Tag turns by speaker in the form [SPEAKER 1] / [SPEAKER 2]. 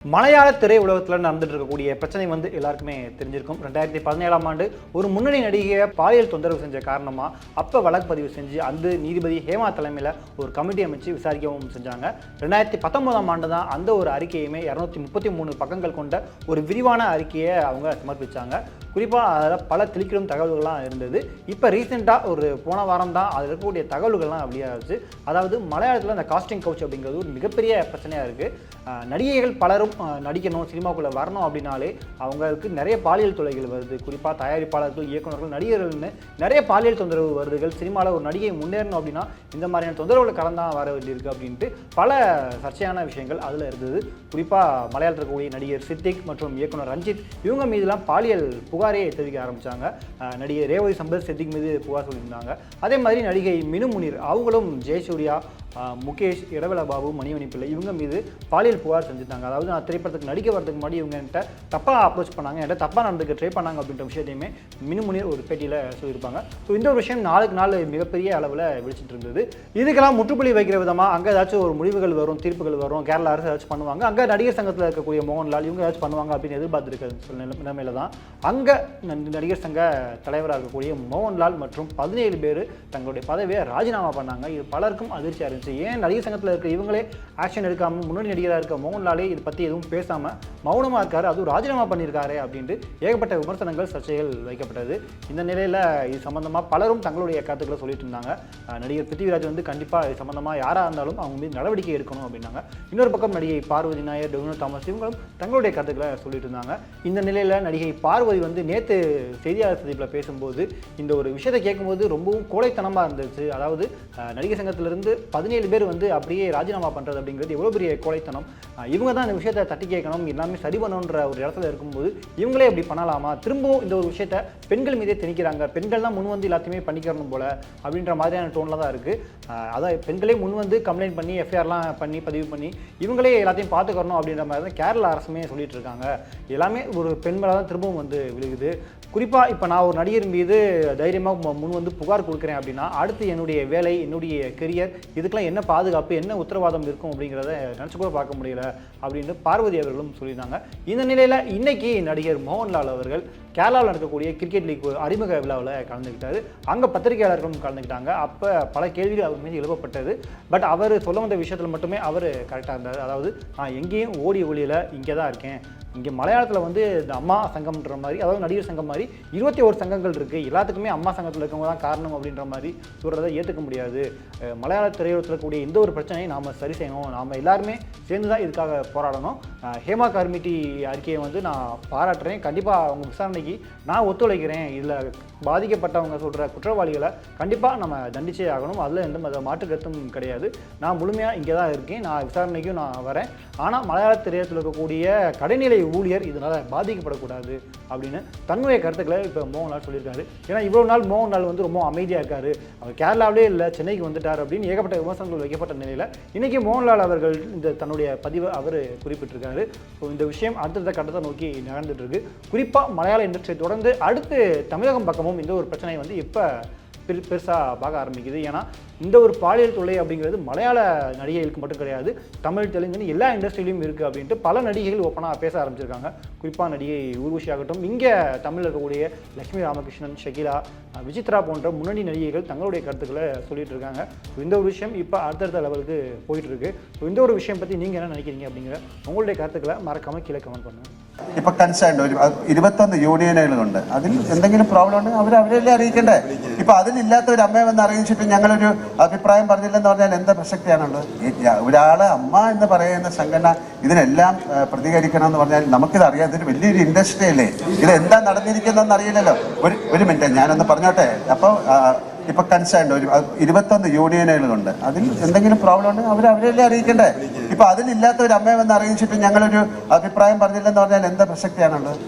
[SPEAKER 1] மலையாள திரையுலகத்தில் நடந்துட்டு இருக்கக்கூடிய பிரச்சனை எல்லாருக்குமே தெரிஞ்சிருக்கும். 2017ஆம் ஆண்டு ஒரு முன்னணி நடிகையை பாலியல் தொந்தரவு செஞ்ச காரணமா அப்ப வழக்கு பதிவு செஞ்சு அந்த நீதிபதி ஹேமா தலைமையில் ஒரு கமிட்டி அமைச்சு விசாரிக்கவும் செஞ்சாங்க. 2019ஆம் ஆண்டு தான் அந்த ஒரு அறிக்கையுமே 233 பக்கங்கள் கொண்ட ஒரு விரிவான அறிக்கையை அவங்க சமர்ப்பிச்சாங்க. குறிப்பாக அதில் பல திணிக்கிடும் தகவல்கள்லாம் இருந்தது. இப்போ ரீசெண்டாக ஒரு போன வாரம் தான் அதில் இருக்கக்கூடிய தகவல்கள்லாம் வெளியாகிச்சு. அதாவது மலையாளத்தில் அந்த காஸ்டிங் கவுச் அப்படிங்கிறது ஒரு மிகப்பெரிய பிரச்சனையாக இருக்குது. நடிகைகள் பலரும் நடிக்கணும், சினிமாக்குள்ளே வரணும் அப்படின்னாலே அவங்களுக்கு நிறைய பாலியல் தொல்லைகள் வருது. குறிப்பாக தயாரிப்பாளர்கள், இயக்குநர்கள், நடிகர்கள்னு நிறைய பாலியல் தொந்தரவு வருதுகள். சினிமாவில் ஒரு நடிகை முன்னேறணும் அப்படின்னா இந்த மாதிரியான தொந்தரவுகளை கலந்தான் வர வேண்டியிருக்கு அப்படின்ட்டு பல சர்ச்சையான விஷயங்கள் அதில் இருந்தது. குறிப்பாக மலையாளத்தில் இருக்கக்கூடிய நடிகர் சித்திக் மற்றும் இயக்குனர் ரஞ்சித் இவங்க மீதுலாம் பாலியல் புகாரே தெரிவிக்க ஆரம்பித்தாங்க. நடிகை ரேவதி சம்பத் சித்திக் மீது புகார் சொல்லியிருந்தாங்க. அதே மாதிரி நடிகை மினு முனீர் அவங்களும் ஜெயசூர்யா, முகேஷ், இடவெள பாபு, மணிவனி பிள்ளை இவங்க மீது பாலியல் புகார் செஞ்சுட்டாங்க. அதாவது நான் திரைப்படத்துக்கு நடிக்க வரதுக்கு முன்னாடி இவங்க என்கிட்ட தப்பாக அப்ரோச் பண்ணாங்க, என்கிட்ட தப்பாக நடந்துக்க ட்ரை பண்ணாங்க அப்படின்ற விஷயத்தையுமே மினு முனீர் ஒரு பேட்டியில் சொல்லியிருப்பாங்க. ஸோ இந்த ஒரு விஷயம் நாளுக்கு நாள் மிகப்பெரிய அளவில் வெளிச்சிட்டு இருந்தது. இதுக்கெல்லாம் முற்றுப்புள்ளி வைக்கிற விதமாக அங்கே ஏதாச்சும் ஒரு முடிவுகள் வரும், தீர்ப்புகள் வரும், கேரளா அரசு ஏதாச்சும் பண்ணுவாங்க, அங்கே நடிகர் சங்கத்தில் இருக்கக்கூடிய மோகன்லால் இவங்க ஏதாச்சும் பண்ணுவாங்க அப்படின்னு எதிர்பார்த்துருக்க நிலைமையில தான் அங்கே நடிகர் சங்க தலைவராக இருக்கக்கூடிய மோகன்லால் மற்றும் 17 பேர் தங்களுடைய பதவியை ராஜினாமா பண்ணாங்க. இது பலருக்கும் அதிர்ச்சியாக இருந்துச்சு. ஏன் நடிகர் சங்கத்தில் இருக்க இவங்களே ஆக்ஷன் எடுக்காமல் முன்னணி நடிகராக இருக்க மோகன்லாலே இதை பற்றி எதுவும் பேசாமல் மௌனமாக இருக்காரு, அதுவும் ராஜினாமா பண்ணியிருக்காரு அப்படின்ட்டு ஏகப்பட்ட விமர்சனங்கள், சர்ச்சைகள் வைக்கப்பட்டது. இந்த நிலையில் இது சம்மந்தமாக பலரும் தங்களுடைய கருத்துக்களை சொல்லிட்டு இருந்தாங்க. நடிகர் பிருத்திவிராஜ் கண்டிப்பாக இது சம்மந்தமாக யாராக இருந்தாலும் அவங்க மீது நடவடிக்கை எடுக்கணும் அப்படின்னாங்க. இன்னொரு பக்கம் நடிகை பார்வதி நாயர், டொவினோ தாமஸ் இவங்களும் தங்களுடைய கருத்துக்களை சொல்லிட்டு இருந்தாங்க. இந்த நிலையில் நடிகை பார்வதி நேற்று செய்தியாளர் சந்திப்பில் பேசும்போது இந்த ஒரு விஷயத்தை கேட்கும்போது ரொம்பவும் கோழைத்தனமாக இருந்துச்சு. அதாவது நடிகர் சங்கத்திலிருந்து 17 பேர் அப்படியே ராஜினாமா பண்ணுறது அப்படிங்கிறது எவ்வளோ பெரிய கோழைத்தனம். இவங்க தான் இந்த விஷயத்தை தட்டி கேட்கணும், எல்லாமே சரி பண்ணணுன்ற ஒரு இடத்துல இருக்கும்போது இவங்களே இப்படி பண்ணலாமா, திரும்பவும் இந்த ஒரு விஷயத்தை பெண்கள் மீதே திணிக்கிறாங்க, பெண்கள் தான் முன் எல்லாத்தையுமே பண்ணிக்கிறணும் போல அப்படின்ற மாதிரியான டோனில் தான் இருக்குது. அதான் பெண்களே முன் கம்ப்ளைண்ட் பண்ணி எஃப்ஐஆர்லாம் பண்ணி பதிவு பண்ணி இவங்களே எல்லாத்தையும் பார்த்துக்கணும் அப்படின்ற மாதிரி தான் கேரளா அரசுமே சொல்லிட்டு இருக்காங்க. எல்லாமே ஒரு பெண் மேலே தான் திரும்பவும் விழுகுது. குறிப்பாக இப்போ நான் ஒரு நடிகர் மீது தைரியமாக முன் புகார் கொடுக்குறேன் அப்படின்னா அடுத்து என்னுடைய வேலை, என்னுடைய கெரியர், இதுக்கெல்லாம் என்ன பாதுகாப்பு, என்ன உத்தரவாதம் இருக்கும் அப்படிங்கிறத நினச்சி கூட பார்க்க முடியல அப்படின்னு பார்வதி அவர்களும் சொல்லியிருந்தாங்க. இந்த நிலையில் இன்னைக்கு நடிகர் மோகன்லால் அவர்கள் கேரளாவில் நடக்கக்கூடிய கிரிக்கெட் லீக் அறிமுக விழாவில் கலந்துக்கிட்டாரு. அங்கே பத்திரிகையாளர்களும் கலந்துக்கிட்டாங்க. அப்போ பல கேள்விகள் அவர் மீது எழுப்பப்பட்டது. பட் அவர் சொல்ல வந்த விஷயத்தில் மட்டுமே அவர் கரெக்டாக இருந்தார். அதாவது நான் எங்கேயும் ஓடி ஒளியில் இங்கே தான் இருக்கேன், இங்கே மலையாளத்தில் இந்த அம்மா சங்கம்ன்ற மாதிரி, அதாவது நடிகர் சங்கம் மாதிரி 21 சங்கங்கள் இருக்குது, எல்லாத்துக்குமே அம்மா சங்கத்தில் இருக்கவங்க தான் காரணம் அப்படின்ற மாதிரி சொல்கிறத ஏற்றுக்க முடியாது. மலையாள திரையுலகத்தில் இருக்கக்கூடிய இந்த ஒரு பிரச்சனையை நாம் சரி செய்யணும், நாம் எல்லாருமே சேர்ந்து தான் இதுக்காக போராடணும். ஹேமா கமிட்டி அறிக்கையை நான் பாராட்டுறேன். கண்டிப்பாக அவங்க விசாரணைக்கு நான் ஒத்துழைக்கிறேன். இதில் பாதிக்கப்பட்டவங்க சொல்கிற குற்றவாளிகளை கண்டிப்பாக நம்ம தண்டிச்சே ஆகணும். அதில் எந்த மாற்று கருத்தும் கிடையாது. நான் முழுமையாக இங்கே தான் இருக்கேன், நான் விசாரணைக்கும் நான் வரேன். ஆனால் மலையாள திரையுலகத்தில் இருக்கக்கூடிய கடைநிலை ஊழியர் இதனால் பாதிக்கப்படக்கூடாது அப்படின்னு தன்னுடைய கருத்துக்களை இப்போ மோகன்லால் சொல்லியிருக்காரு. ஏன்னா இவ்வளோ நாள் மோகன்லால் ரொம்ப அமைதியாக இருக்காரு, அவர் கேரளாவிலே இல்லை சென்னைக்கு வந்துட்டார் அப்படின்னு ஏகப்பட்ட விமர்சனங்கள் வைக்கப்பட்ட நிலையில் இன்றைக்கி மோகன்லால் அவர்கள் இந்த தன்னுடைய பதிவை அவர் குறிப்பிட்டிருக்காரு. ஸோ இந்த விஷயம் அடுத்த கட்டத்தை நோக்கி நடந்துட்டு இருக்கு. குறிப்பாக மலையாள இண்டஸ்ட்ரி தொடர்ந்து அடுத்து தமிழகம் பக்கமும் இந்த ஒரு பிரச்சனை இப்போ பெருசாக பார்க்க ஆரம்பிக்குது. ஏன்னா இந்த ஒரு பாலியல் தொல்லை அப்படிங்கிறது மலையாள நடிகைகளுக்கு மட்டும் கிடையாது, தமிழ், தெலுங்குன்னு எல்லா இண்டஸ்ட்ரியிலையும் இருக்குது அப்படின்ட்டு பல நடிகைகள் ஓப்பனாக பேச ஆரம்பிச்சிருக்காங்க. குறிப்பாக நடிகை ஊர்வஷி ஆகட்டும், இங்கே தமிழில் இருக்கக்கூடிய லட்சுமி ராமகிருஷ்ணன், ஷகிலா, விசித்ரா போன்ற முன்னணி நடிகைகள் தங்களுடைய கருத்துக்களை சொல்லிட்டு இருக்காங்க. இந்த ஒரு விஷயம் இப்போ அடுத்தடுத்த லெவலுக்கு போயிட்டு இருக்கு. இந்த ஒரு விஷயம் பற்றி நீங்கள் என்ன நினைக்கிறீங்க அப்படிங்கிற உங்களுடைய கருத்துக்களை மறக்காமல் கீழே கமெண்ட் பண்ணுங்கள்.
[SPEAKER 2] ഇപ്പൊ കൺസേൺഡ് ഒരു 21 യൂണിയനുകളുണ്ട്. അതിൽ എന്തെങ്കിലും പ്രോബ്ലം ഉണ്ടെങ്കിൽ അവരെല്ലാം അറിയിക്കണ്ടേ? ഇപ്പൊ അതിലില്ലാത്ത ഒരു അമ്മയെ വന്ന് അറിയിച്ചിട്ട് ഞങ്ങളൊരു അഭിപ്രായം പറഞ്ഞില്ലെന്ന് പറഞ്ഞാൽ എന്താ പ്രസക്തിയാണുള്ളത്? ഒരാള് അമ്മ എന്ന് പറയുന്ന സംഘടന ഇതിനെല്ലാം പ്രതികരിക്കണം എന്ന് പറഞ്ഞാൽ നമുക്കിത് അറിയാം. ഇതൊരു വലിയൊരു ഇൻഡസ്ട്രി അല്ലേ, ഇത് എന്താ നടന്നിരിക്കുന്നതെന്ന് അറിയില്ലല്ലോ. ഒരു മിനിറ്റ് ഞാനൊന്ന് പറഞ്ഞോട്ടെ. അപ്പോൾ ഇപ്പൊ കൺസേൺഡ് ഒരു 21 യൂണിയനുകളുണ്ട്. അതിൽ എന്തെങ്കിലും പ്രോബ്ലം ഉണ്ടെങ്കിൽ അവരെല്ലാം അറിയിക്കണ്ടേ? ഇപ്പൊ അതിലില്ലാത്ത ഒരു അമ്മയെ വന്ന് അറിയിച്ചിട്ട് ഞങ്ങളൊരു അഭിപ്രായം പറഞ്ഞില്ലെന്ന് പറഞ്ഞാൽ എന്താ പ്രസക്തിയാണുള്ളത്?